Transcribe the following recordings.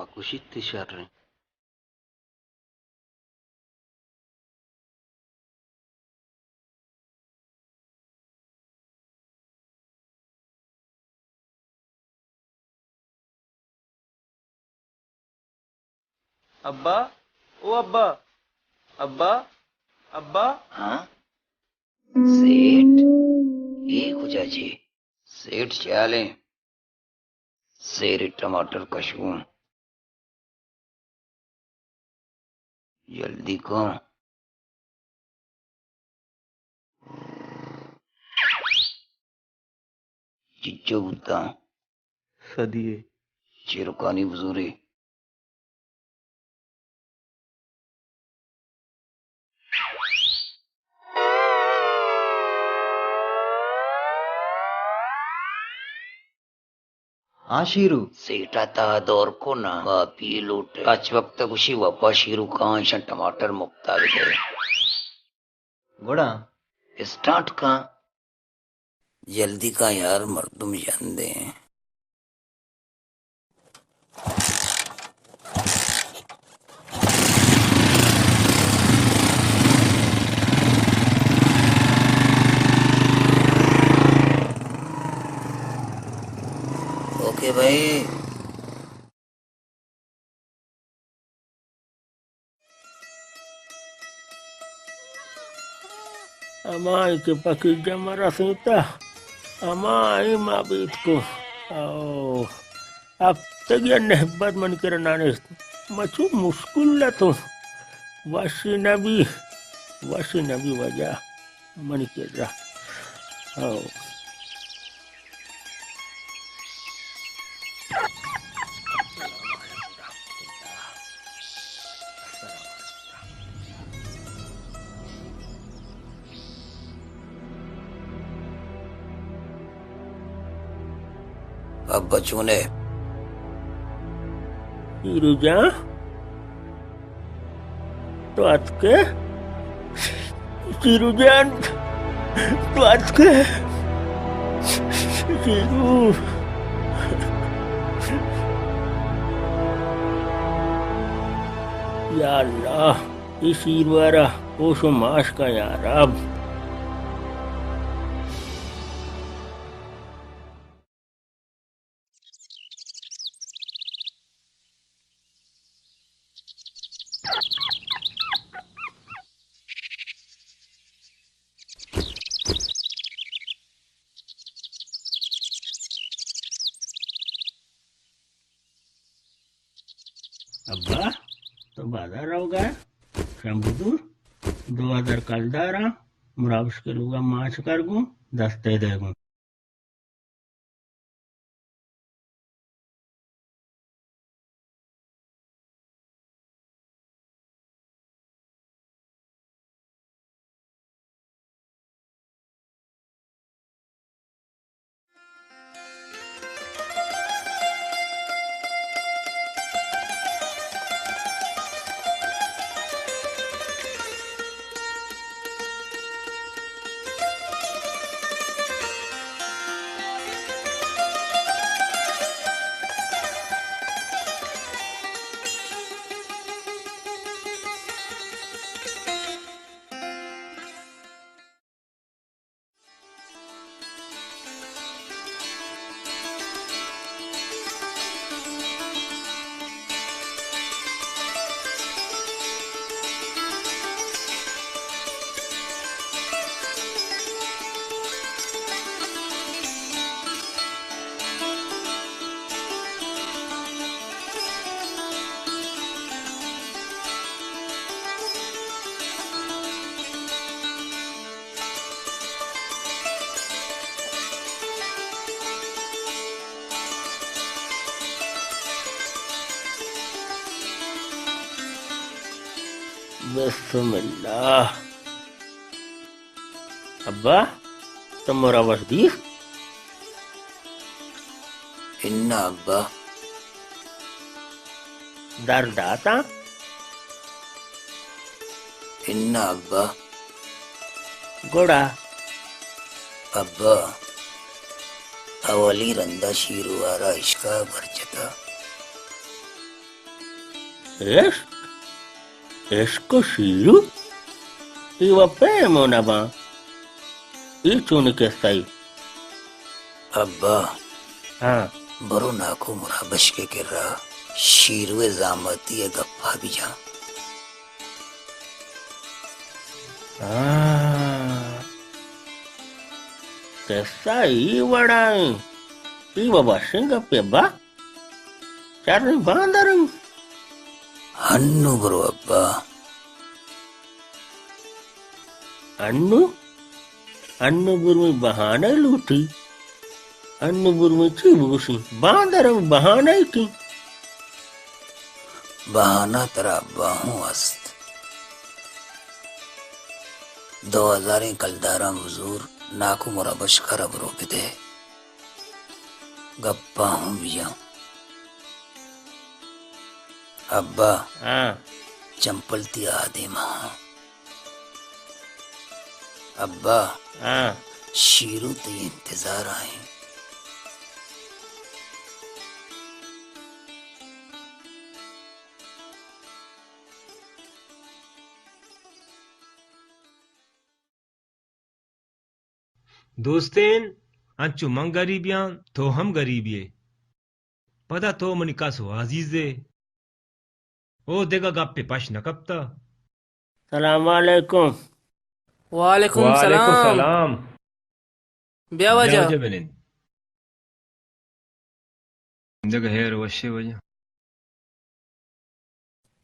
Makushit Sharri. अब्बा, ओ अब्बा, अब्बा, अब्बा। हाँ सेठ, ये खुजा जी सेठ चाले सेरी टमाटर कशू जल्दी को चिच्चो बुता सदिए चिरकानी बजूरी हाँ शीरू सेठा ता दौर को ना वापी लूट कच वक्त खुशी वापा शीरू कांश टमाटर मुक्ता गए गोड़ा स्टार्ट का जल्दी का यार मर्दुम जान दे ओके भाई Amai ke pakai jamara sita. Amai mabit ko. Oh, अब तक यह नहबत मन कर नाने मचू मुश्किल ला तो वाशी नबी वजह मन कर रहा oh. अब बच्चों ने रुजा तो आज के रुजान तो आज के या अल्लाह इस ईरवारा ओशो माश का यार अब अब्बा तो बाजार होगा शंभुदूर 2000 कलदारा मुराबश के लुगा माच कर गूं दस्ते दे गूं बिस्मिल्लाह अब्बा तुम्हारा वजदीस इन्ना अब्बा दर्द आता इन्ना अब्बा गोड़ा अब्बा अवली रंदा शीरुवारा इश्का बरचता Es, esko Shiru? Iwa pemo na ba? Ichuni kestai. अब्बा हाँ बरो नाको मुराबश के किर्रा शीरुए जामती है गप्पा भी जा हाँ kestai wadai. Iwa basinga peba? Cari bandaring. हन्नु बरो अब्बा अन्नु बुर्मी बहाना लूटी. अन्नु बुर्मी चिबूसी. बांदरंग बहाना ही की. बहाना तेरा अब्बा हूँ अस्त 2000 कलदारा मजूर नाको मुराबश कर बरो बिदे गप्पा हूँ बिया अब्बा हाँ चंपलती आदि महा अब्बा हाँ शीरू ते इंतजार आए दोस्तेन अंचु मंग गरीबियां तो हम गरीबिये पता तो मनिका सो अजीजे ओ देगा गप्पे पश नकपता सलाम वालेकुम. वालेकुम सलाम ब्या वजह benin देगा हेर वशे वजह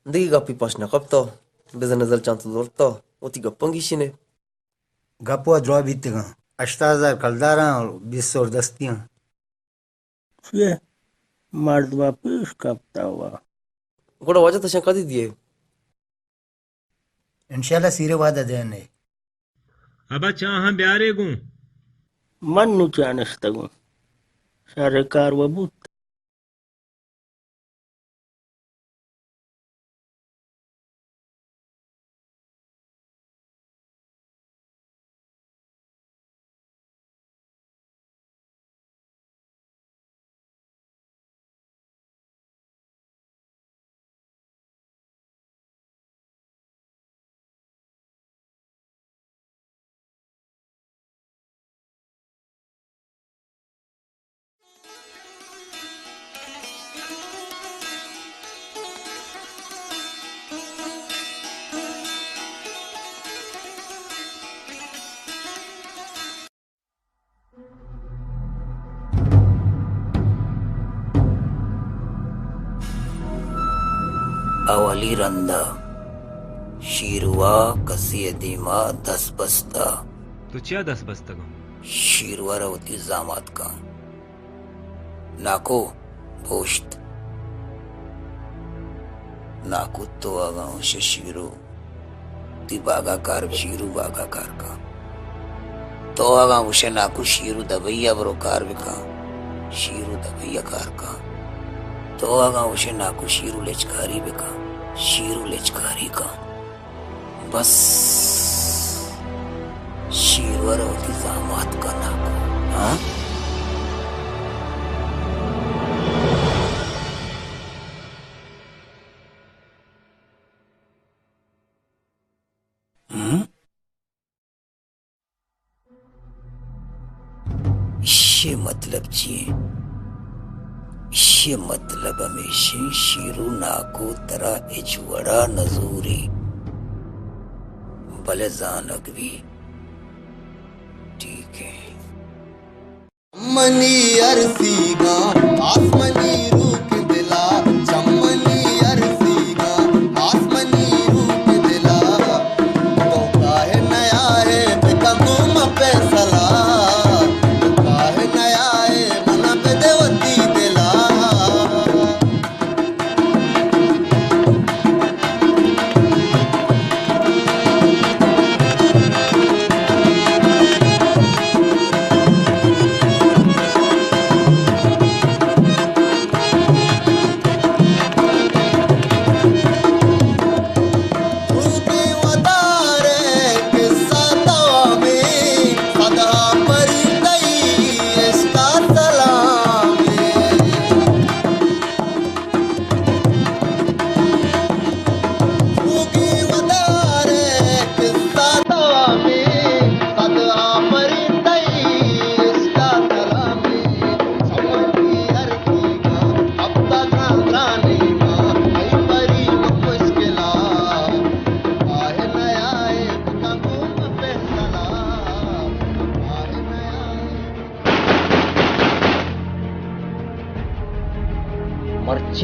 Hindi gapi pas na kapto. Beza nazal chanto dorto. Oti gapangi shine. गप्पो द्रोह बीतेगा 8000 कलदारा और 20 और दस्तियां ये मर्द वापिस कपता हुआ. Goda waja tashan kadi diye. इंशाल्लाह सीरे वादा देने अब चाह ब्यारे गूं मन नु चानस्तगु. सारे कार वबूत. अवली रंदा शीरुआ कसी दीमा 10 बस्ता तो क्या 10 बस्तगो शीरुआ रवती जामात का नाको पोश्त नाको तो आगाओं से शीरू ती बागाकार शीरू बागाकार का तो आगाओं से नाको शीरू दबैया बरोकार बिका शीरू दबैया कार का तो आगाओं से नाको शीरू लेचकारी बिका शीरू लेचकारी का बस शीरवर होती जामात का नाको हाँ ये मतलब चाहिए ये मतलब हमेशा शीरू नाको तरह इचवड़ा नजूरी भले जानक भी ठीक है मनी अरसीगा आसमनी रूप दिला चमनी अरसीगा आसमनी रूप दिला तो काहे नया है बिकमो मपे सला तो काहे नया है मना पे देवती दिला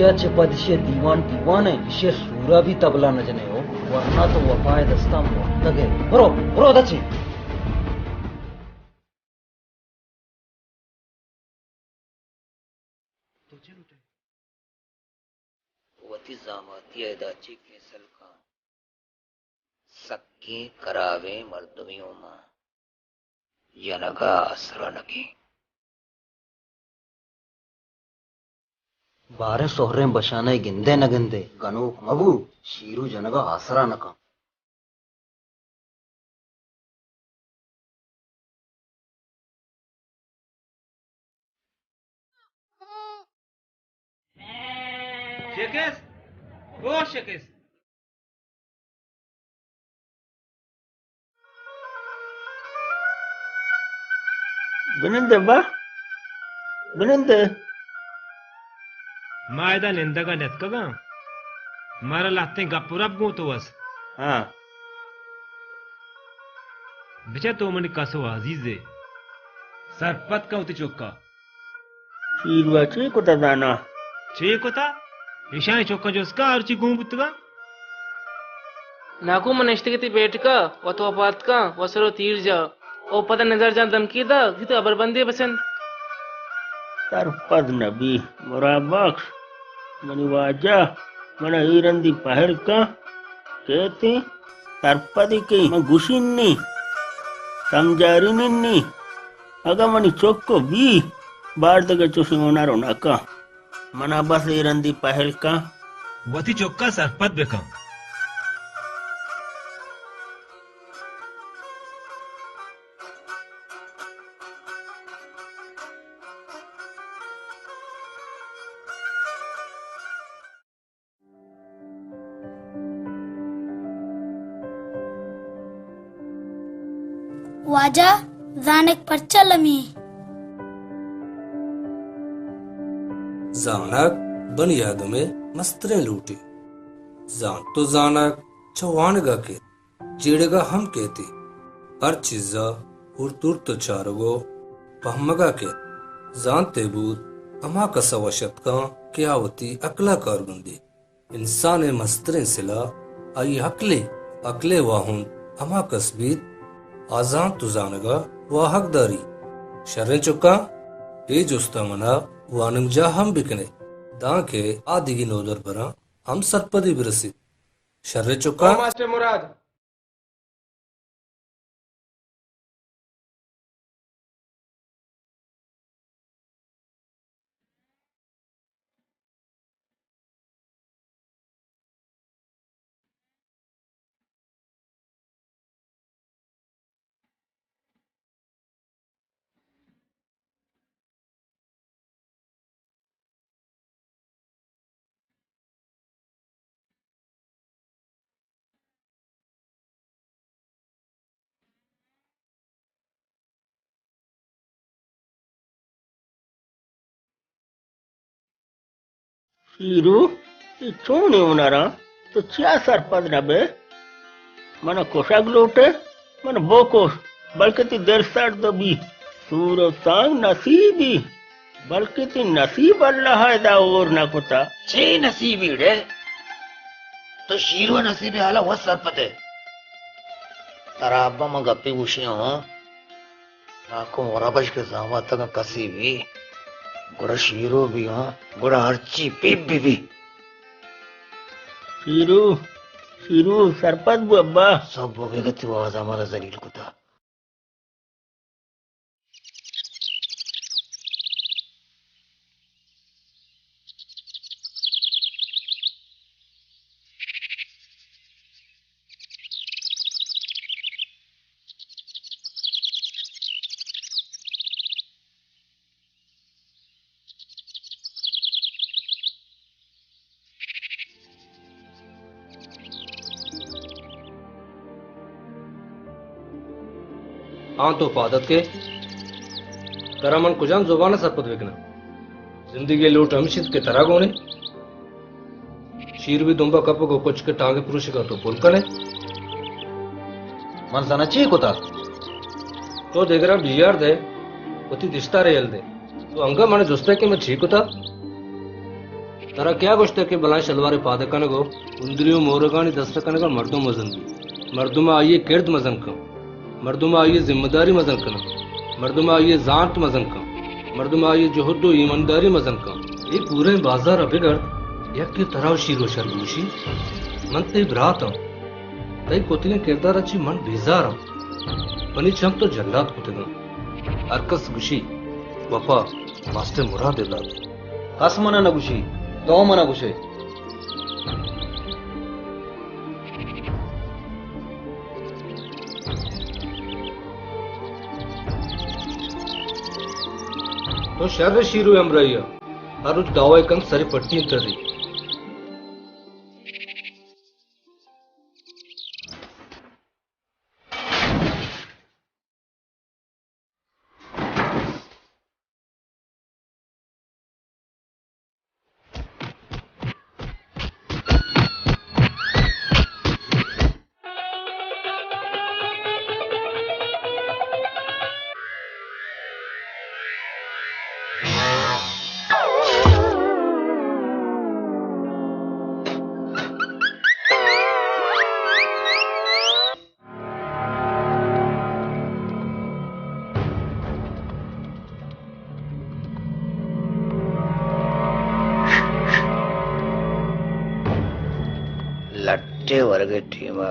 इशे पदिशे दीवान दीवान है इशे सूरा भी तबला न जने हो वरना तो वफाए दस्ता मुर्तगे बरो बरो दची वती जामाती दाची के सलका सक्के करावे मर्दमियों मां जनगा असरा नकी बारे सोहरे बशाने गिंदे न गिंदे गनूक मबू शीरू जनगा आसरा नका शेकेस ओ शेकेस बिनंदे बा बिनंदे मायदा निंदगा नेतकगा मारा लाते गपुरब गो तो बस हाँ बिचा तो मन कसो अजीजे सरपत का उती चौका शीरवाची को दाना चे कोता ईशान चौका जो उसका अर्ची गूं बुतगा नाकू मन इश्तिगति बैठ का व तो अपात का व सरो तीर जा ओ पता नजर जा धमकी दा कि तो अबरबंदी पसंद सरपद नबी मुराबक्स मनी वाजा मन हीरंदी पहल का कहते सरपदी की मैं गुशिन्नी समझारी निन्नी अगर मनी चोक्को भी बार दगे चुसी मोनारो नाका मना बस हीरंदी पहल का वती चौका सरपत बेका वाजा जानेक परचा लमी जानक बन यादों में मस्तरे लूटे जान तो जानक चवानगा के जेड़ेगा हम कहते हर चीजा उर्तुर तो चारगो पहमगा के जानते बूत अमा का सवशत का क्या होती अकला कारगुंदी इंसान मस्तरे सिला आई अकले अकले वाहुन अमा कसबीत आजान तुजानगा वा हकदारी शरण चुका ए जुस्ता मना वानम जा हम बिकने दाके आदिगी नोदर बरा हम सरपदी बिरसित शरण चुका मास्टर मुराद शीरू चोनी उनारा तो क्या सरपद नबे मन कोशाग लोटे मन बोकोश बल्कि ती देर साठ दो भी सूरो सांग नसीबी बल्कि ती नसीब अल्लाह है दा और ना कुता छे नसीबी डे तो शीरो नसीबी हाला वह सरपते तारा अब्बा में गप्पी उशी हो नाको मोराबश के जामा तक कसी भी गुड़ा शीरो भी हाँ गुड़ा हर्ची पीप भी शीरू शीरू सरपद बु अब्बा सब बोगे गति आवाज हमारा जलील कुता हाँ तो फादत के तरा मन कुजान जुबान सरपत विकना जिंदगी लूट हमशिद के तरह गोने शीर भी दुम्बा कप को कुछ के टांगे पुरुष का तो पुल कने मन सनची कुता तो देख रहा बियार दे उती दिश्ता रेल दे तो अंगा माने जुस्ते के मैं ठीक होता तरा क्या गुश्ते के बलाएं शलवारे पादे कनगो उंदरियों मोरगानी दस्त कनगा मर्दों मजन भी मर्दों में आइए किर्द मजन का मर्दों में आइए जिम्मेदारी मजन कना मर्दों में आइए जानत मजन का मर्दों में आइए जोहदो ईमानदारी मजन का ये पूरे बाजार अभिगर यक की तरह शीरो शर्मूशी मन ते ब्रात तई कोतिने किरदार अच्छी मन बेजार बनी चम तो जल्लाद कुतगा अरकस गुशी वफा वास्ते मुराद इलाद कस मना न गुशी तो मना गुशे तो शर्र शीरू अमरैया हर उच दावा कन सरी पट्टी तरी लट्टे वर्गे ठीमा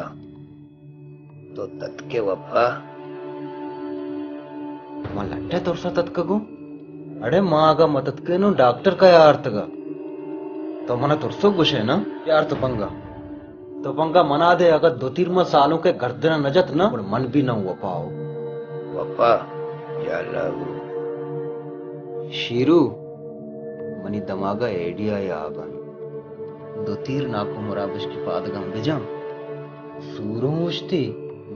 तो तत्के वफा लट्टे तोर्सा तत्कगु अड़े मागा मतत्केनु डॉक्टर का यार्तगा तो मना तुरसो गुशे ना यार तो पंगा मना दे अगर 2-3 सालों के गर्दन नजत ना और मन भी ना हुआ पाओ वफा या लागू शीरू मनी दमागा एडिया या आगन 2-3 नाको मुराबिश की पादगम बिजम सूरों उश्ती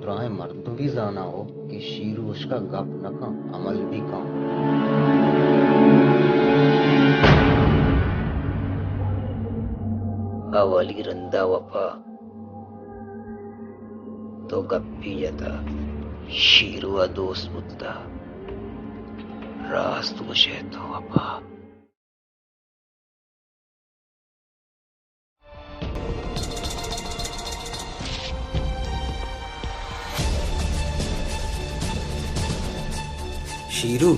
ब्राहे मर्द भी जाना हो कि शीरू उसका गप न का अमल भी काम अवली रंदा वफा तो गप्पी जता शीरुआ दोस्त मुद्दा रास्त वशे तो वफा शीरू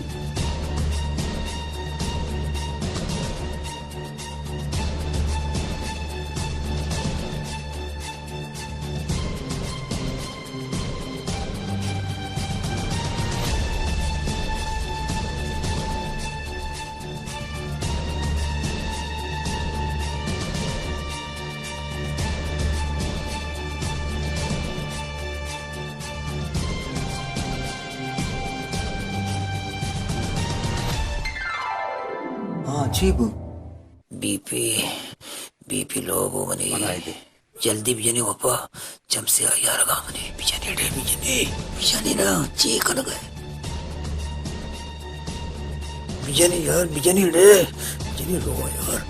चीबू बीपी बीपी लो वो मनी जल्दी बिजने वफा जम से आ यार गा मनी बिजने डे बिजने ना चीख न गए बिजने यार बिजने डे बिजने रो यार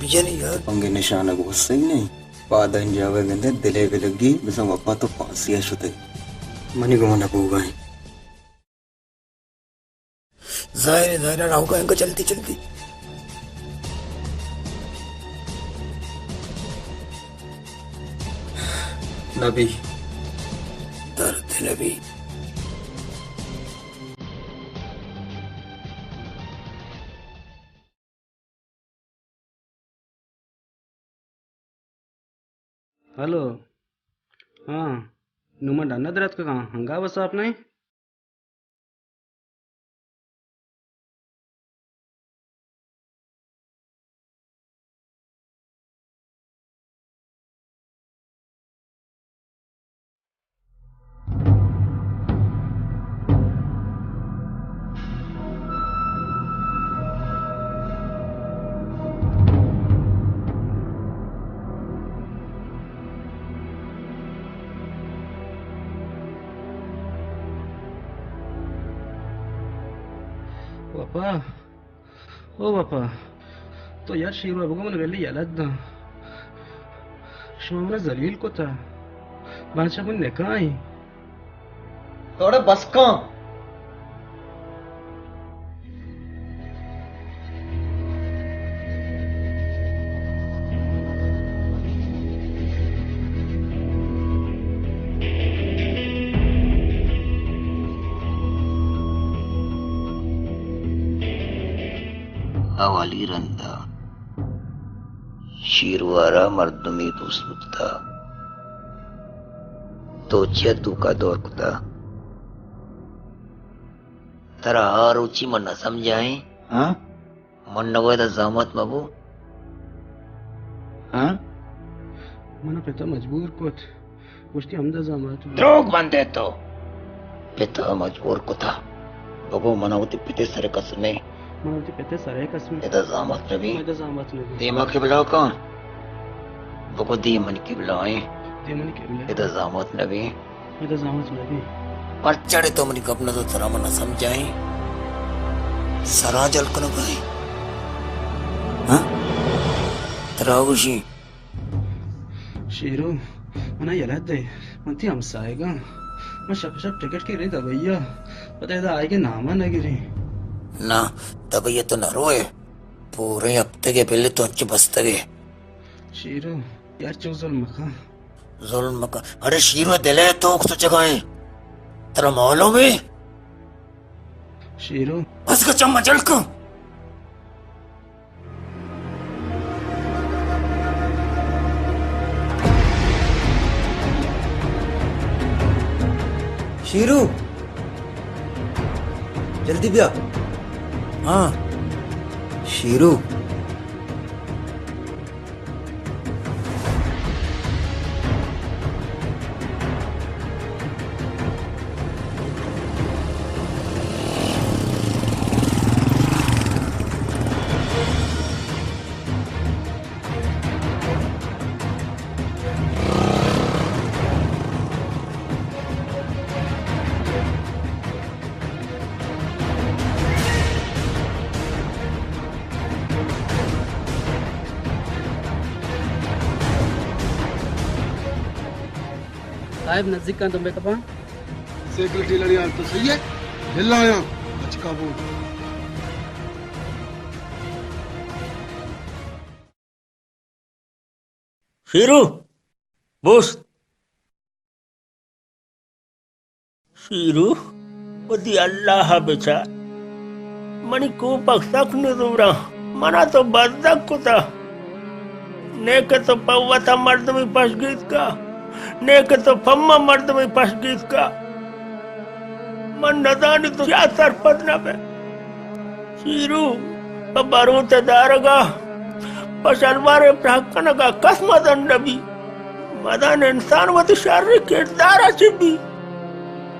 बिजने यार पंगे निशाना को सही नहीं पादन जावे गंदे दिले के लगी बिसा वफा तो फांसी शुते मनी को मना पूगा जाहिर राहु का इनका चलती नबी दर्द नबी हेलो हाँ नुमा डाना दरात का कहाँ हंगा बस आप नहीं बापा ओ बापा तो यार शीरू अबू मन गली यालद शुमना जलील को था बादशाह को नेका आई थोड़े बस का वाली रंदा शीरवारा मर्दमी दूसरुता तो तू का दौर कुता तरा रुचि मन न समझाए हाँ मन न गए जामत मबू हाँ मना पिता मजबूर कोत मुश्ती हमदा जामात द्रोग बंदे तो पिता मजबूर को था बगो मनावती पिते सरे कसमे मनावती पिते सरे कसमे इधर जामत नबी इधर जामत नबी दीमा के बुलाओ कौन बगो दीमन के बुलाए दीमन के बुलाए इधर जामत नबी इधर जामत नबी पर चढ़े तो मनी कपना तो तरा मना समझाए सरा जल कनो गए हाँ तरावशी शीरू मना यलाद दे मंती हम साएगा मैं शप टिकट की रही भैया पता है आएगे नामा न गिरी ना तब ये तो न रोए पूरे हफ्ते के पहले तो अच्छे बसते गए शीरू यार चो जुल्म का अरे शीरू दिले तो उस जगह तेरा मालूम है शीरू बस का चम्मा जल को शीरू जल्दी भी आ हाँ शीरू साहब नजदीक का तुम्बे कपा सेक्रेटरी लड़िया तो सही है हिल आया अच्छा बोल शीरू बोस शीरू बदी अल्लाह बेचा मनी को पक्षक ने दूरा मना तो बदक को था नेके तो पौवा था मर्द में फंस गई का नेके तो फम्मा मर्द में फंस गई का मन नदानी तो क्या सरपत ना पे शीरू बरू ते दारगा पशलवारे प्रहकन का कसमत अंडबी मदान इंसान वो तो शारीरिक किरदार चिबी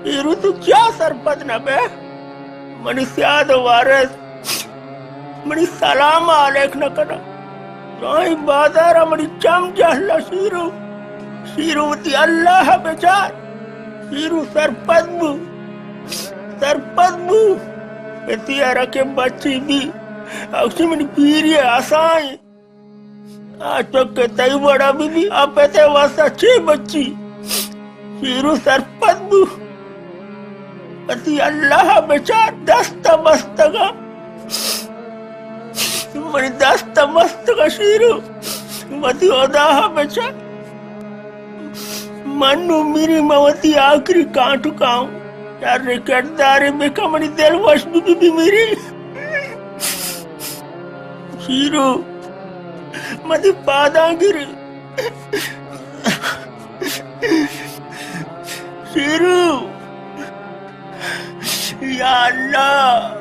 शीरू तो क्या सरपत ना पे मनी सियाद वारस मनी सलाम आलेख न करा राई बाजार मनी चम जहला शीरू शीरू ती अल्लाह बेचार शीरू सरपदबू इतिया रखे बच्ची भी अक्सर मनी पीरी आसाई आज तो के तई बड़ा भी अब पैसे वास्ता छे बच्ची शीरू सरपदबू अति अल्लाह बेचार दस्ता मस्तगा मनी दस्ता मस्तगा शीरू मती ओदाह बेचार मनु मेरी मवती आखिरी कांटू काऊं यार रिकटदारी में कमरी दिल वश भी मेरी शीरू मती पादागिरी शीरू या अल्लाह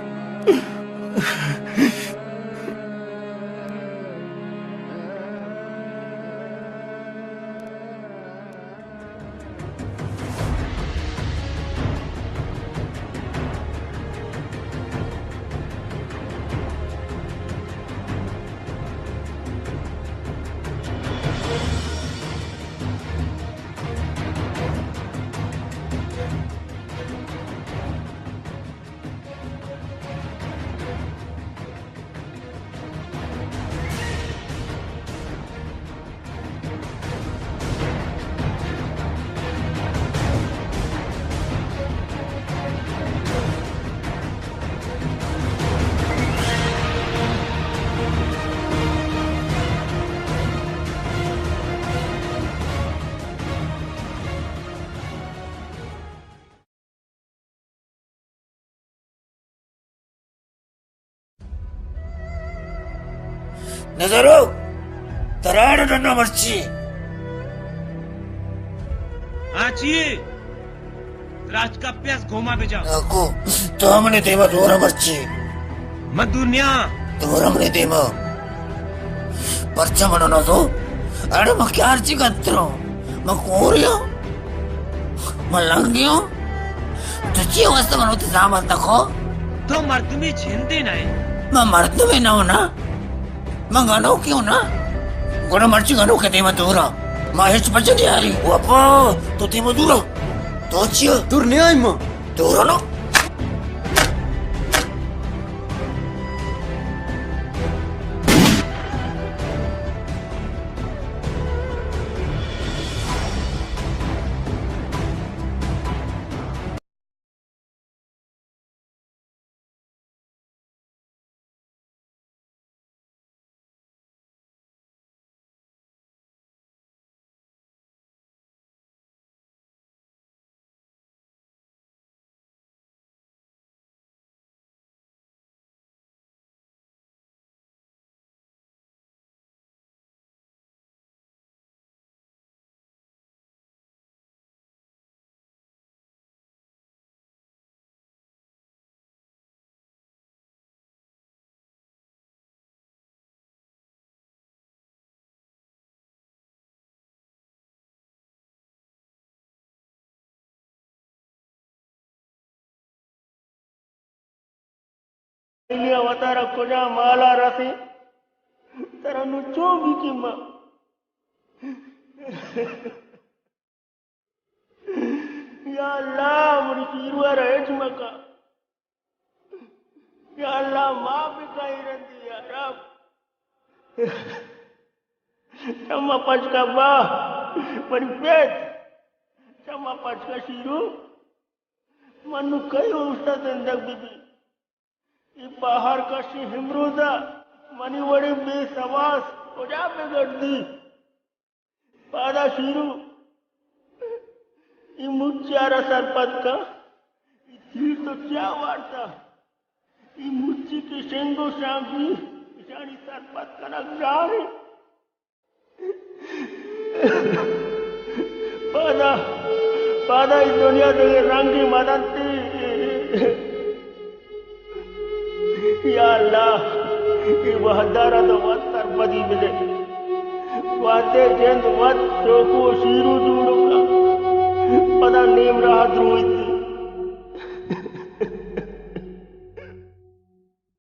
नजरो तराड़ डना मर्ची आची राज का प्यास घोमा बेजा को तो हमने देवा दोरा मर्ची मत दुनिया तो हमने देवा परचा मनोना तो अरे मैं क्या अर्जी करता हूँ मैं कोरियो मैं लंगियो तो ची वास्ते मनोते सामान तको तो मर्द में छेंदे ना है मैं मर्द में ना हो ना मैं गानो क्यों ना गोरा मर्ची गानो कहते मैं दूरा मैं हिच बच नहीं आ रही वापा तो ते मैं दूरा तो चियो दूर नहीं आई माँ दूरा ना ಇಲ್ಲಿ ಅವತಾರ ಕೊಜ ಮಾಲ ರಸಿ ತರನು ಚೋಬಿ ಕಿಮ್ಮ या अल्लाह मुरी कीरुआ रहे मका या अल्लाह माँ भी कहीं रहती या रब चम्मा पच का बा मरी पेट चम्मा पच का शीरू मनु कई उस्ता जिंदग बीबी ये बाहर का शी हिमरूदा मनी वड़ी बेसवास कोजा बिगड़ दी पादा शीरू ये मुच्चारा सरपत का ये तीर तो क्या वार्ता ये मुच्ची के शेंगो शांति इशानी सरपत का नगरार पादा पादा इस दुनिया देखे रंगी मददती या अल्लाह ये वहदारा तो वत सरपती मिले वाते जेंद वत चोकू शीरू दूड़ू का पता नेम रहा द्रोहित